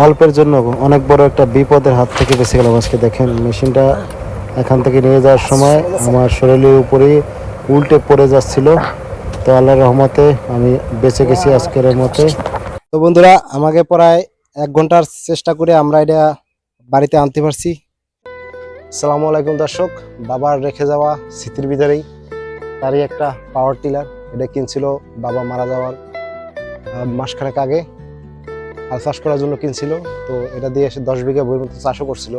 অল্পের জন্য অনেক বড় একটা বিপদের হাত থেকে বেঁচে গেলাম আজকে। দেখেন মেশিনটা এখান থেকে নিয়ে যাওয়ার সময় আমার শরীরের উপরে উল্টে পড়ে যাচ্ছিল, তো আল্লাহর রহমতে আমি বেঁচে গেছি আজকের মতে। তো বন্ধুরা, আমাকে প্রায় 1 ঘন্টার চেষ্টা করে আমরা এটা বাড়িতে আনতে পারছি। আসসালামু আলাইকুম দর্শক, বাবার রেখে যাওয়া স্মৃতির ভিতরেই তারই একটা পাওয়ার টিলার। এটা কিনছিল বাবা মারা যাওয়ার মাসখানেক আগে, আর চাষ করার জন্য কিনছিল। তো এটা দিয়ে এসে 10 বিঘা বইয়ের মতো চাষও করছিল।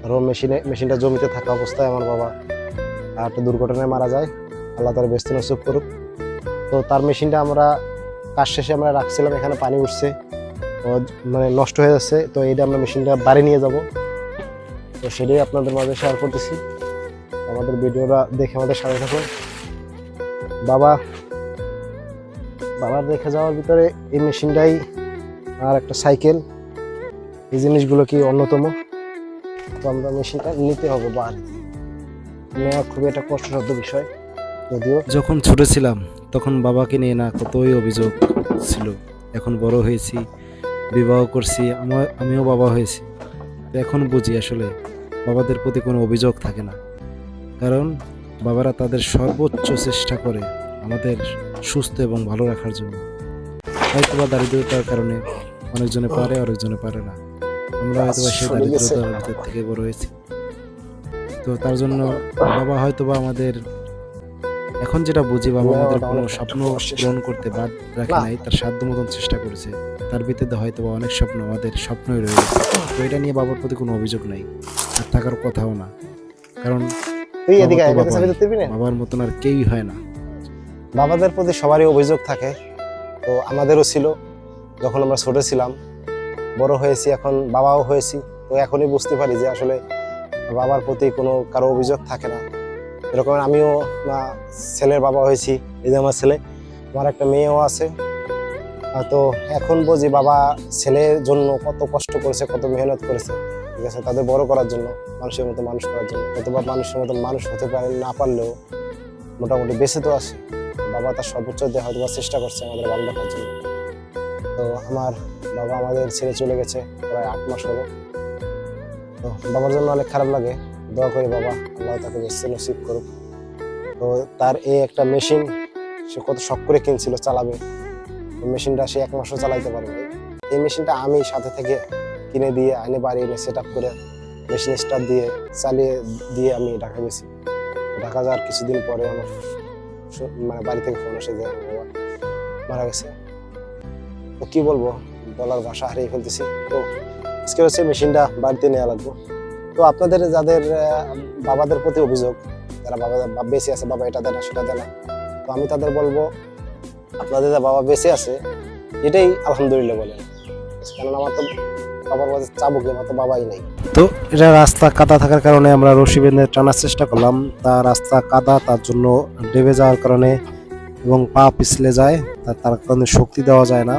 আর মেশিনটা জমিতে থাকা অবস্থায় আমার বাবা একটা দুর্ঘটনায় মারা যায়, আল্লাহ তার বেস্ত নসিব করুক। তো তার মেশিনটা আমরা কাজ শেষে আমরা রাখছিলাম, এখানে পানি উঠছে, মানে নষ্ট হয়ে যাচ্ছে। তো এইটা আমরা মেশিনটা বাড়ি নিয়ে যাব, তো সেটাই আপনাদের মাঝে শেয়ার করতেছি। আমাদের ভিডিওটা দেখে আমাদের সাথে থাকুন। বাবার রেখে যাওয়ার ভিতরে এই মেশিনটাই আর একটা সাইকেল, এই জিনিসগুলো কি অন্যতম। তো আমরা মেশিনটা নিতে হবে, বাড়ি নেওয়া খুবই একটা কষ্টসাধ্য বিষয়। যদিও যখন ছোট ছিলাম তখন বাবাকে নিয়ে না কতই অভিযোগ ছিল। এখন বড় হয়েছি, বিবাহ করছি, আমিও বাবা হয়েছি। তো এখন বুঝি আসলে বাবাদের প্রতি কোনো অভিযোগ থাকে না, কারণ বাবারা তাদের সর্বোচ্চ চেষ্টা করে আমাদের সুস্থ এবং ভালো রাখার জন্য। হয়তো বা দারিদ্রতার কারণে অনেকজনে পারে, অনেকজনে পারে না। আমরা হয়তো বা সেই দারিদ্রতার ভিতর থেকে বড় হয়েছি। তো তার জন্য বাবা হয়তো বা আমাদের এখন যেটা বুঝি, বাবা আমাদের কোনো স্বপ্ন পূরণ করতে বাদ রাখে নাই, তার সাধ্য মতন চেষ্টা করেছে। তার ভিতরে হয়তো বা অনেক স্বপ্ন আমাদের স্বপ্নই রয়ে গেছে। তো এটা নিয়ে বাবার প্রতি কোনো অভিযোগ নাই, আর থাকার কথাও না, কারণ বাবার মতন আর কেউই হয় না। বাবাদের প্রতি সবারই অভিযোগ থাকে, তো আমাদেরও ছিল যখন আমরা ছোট ছিলাম। বড় হয়েছি, এখন বাবাও হয়েছি, তো এখনই বুঝতে পারি যে আসলে বাবার প্রতি কোনো কারো অভিযোগ থাকে না। এরকম আমিও ছেলের বাবা হয়েছি, এই যে আমার ছেলে, আমার একটা মেয়েও আছে। তো এখন বুঝি বাবা ছেলের জন্য কত কষ্ট করেছে, কত মেহনত করেছে, ঠিক আছে, তাদের বড় করার জন্য, মানুষের মতো মানুষ করার জন্য। অথবা মানুষের মতো মানুষ হতে পারে না পারলেও মোটামুটি বেঁচে তো আসে। বাবা তার সর্বোচ্চ দিয়ে হয়তো চেষ্টা করছে আমাদের ভালো রাখার জন্য। তো আমার বাবা আমাদের ছেড়ে চলে গেছে প্রায় 8 মাস হলো। তো বাবার জন্য অনেক খারাপ লাগে, দোয়া করি বাবা আল্লাহ তাকে বেঁচে নসিব করুক। তো তার এই একটা মেশিন সে কত শখ করে কিনছিল চালাবে, মেশিনটা সে 1 মাসও চালাইতে পারে নাই। এই মেশিনটা আমি সাথে থেকে কিনে দিয়ে আইনে বাড়ি এনে সেট আপ করে মেশিন স্টার্ট দিয়ে চালিয়ে দিয়ে আমি ঢাকা গেছি। ঢাকা যাওয়ার কিছুদিন পরে আমার মানে বাড়ি থেকে ফোন আসে যে বাবা মারা গেছে। তো কি বলবো, বলার ভাষা হারিয়ে ফেলতেছি। তো আজকে হচ্ছে মেশিনটা বাড়িতে নেওয়া লাগবে। তো আপনাদের যাদের বাবাদের প্রতি অভিযোগ, যারা বাবা বেঁচে আছে, বাবা এটা দেয় না সেটা দেয় না, তো আমি তাদের বলবো আপনাদের যে বাবা বেঁচে আছে এটাই আলহামদুলিল্লাহ বলেন, কারণ আমার তো বাবার মাঝে চাবুক, আমার তো বাবাই নাই। তো এটা রাস্তা কাদা থাকার কারণে আমরা রশি বেঁধে টানার চেষ্টা করলাম। তার রাস্তা কাদা, তার জন্য ডেবে যাওয়ার কারণে এবং পা পিছলে যায়, তার কারণে শক্তি দেওয়া যায় না।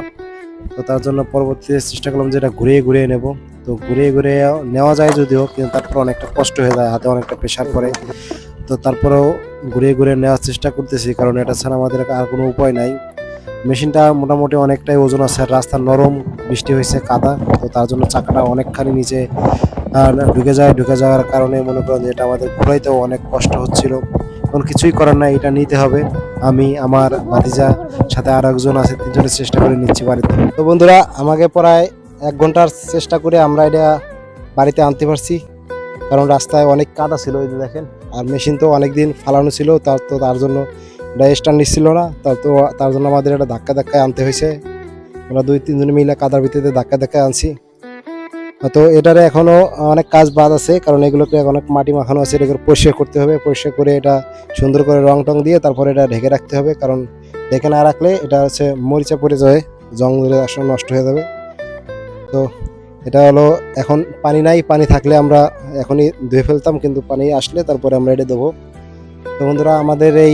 তো তার জন্য পরবর্তীতে চেষ্টা করলাম যে এটা ঘুরিয়ে ঘুরিয়ে নেব। তো ঘুরিয়ে ঘুরিয়ে নেওয়া যায় যদিও, কিন্তু তারপর অনেকটা কষ্ট হয়ে যায়, হাতে অনেকটা প্রেশার পড়ে। তো তারপরেও ঘুরিয়ে ঘুরিয়ে নেওয়ার চেষ্টা করতেছি, কারণ এটা ছাড়া আমাদের আর কোনো উপায় নাই। মেশিনটা মোটামুটি অনেকটাই ওজন আছে, রাস্তা নরম, বৃষ্টি হয়েছে, কাদা, তো তার জন্য চাকাটা অনেকখানি নিচে ঢুকে যাওয়ার কারণে মনে করেন যে এটা আমাদের ঘোরাইতেও অনেক কষ্ট হচ্ছিল। এখন কিছুই করার নাই, এটা নিতে হবে। আমি, আমার ভাতিজা, সাথে আর একজন আছে, 3জনের চেষ্টা করে নিচ্ছি বাড়িতে। তো বন্ধুরা, আমাকে প্রায় 1 ঘন্টার চেষ্টা করে আমরা এটা বাড়িতে আনতে পারছি, কারণ রাস্তায় অনেক কাদা ছিল, এই যে দেখেন। আর মেশিন তো অনেকদিন ফালানো ছিল, তার জন্য স্ট্যান্ড নিচ্ছিল না, তার জন্য আমাদের এটা ধাক্কায় আনতে হয়েছে। আমরা 2-3 মিলে কাদার ভিতরে ধাক্কায় আনছি। তো এটারে এখনো অনেক কাজ বাদ আছে, কারণ এগুলোকে অনেক মাটি মাখানো আছে, এগুলো পরিষ্কার করতে হবে। পরিষ্কার করে এটা সুন্দর করে রং টং দিয়ে তারপরে এটা ঢেকে রাখতে হবে, কারণ ঢেকে না রাখলে এটা হচ্ছে মরিচা পড়ে যায়, জং ধরে আসলে নষ্ট হয়ে যাবে। তো এটা হলো, এখন পানি নাই, পানি থাকলে আমরা এখনই ধুয়ে ফেলতাম, কিন্তু পানি আসলে তারপরে আমরা এটা দেবো। তো বন্ধুরা, আমাদের এই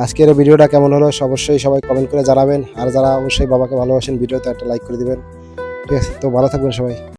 আজকের ভিডিওটা কেমন হলো অবশ্যই সবাই কমেন্ট করে জানাবেন, আর যারা অবশ্যই বাবাকে ভালোবাসেন ভিডিওতে একটা লাইক করে দিবেন, ঠিক আছে। তো ভালো থাকবেন সবাই।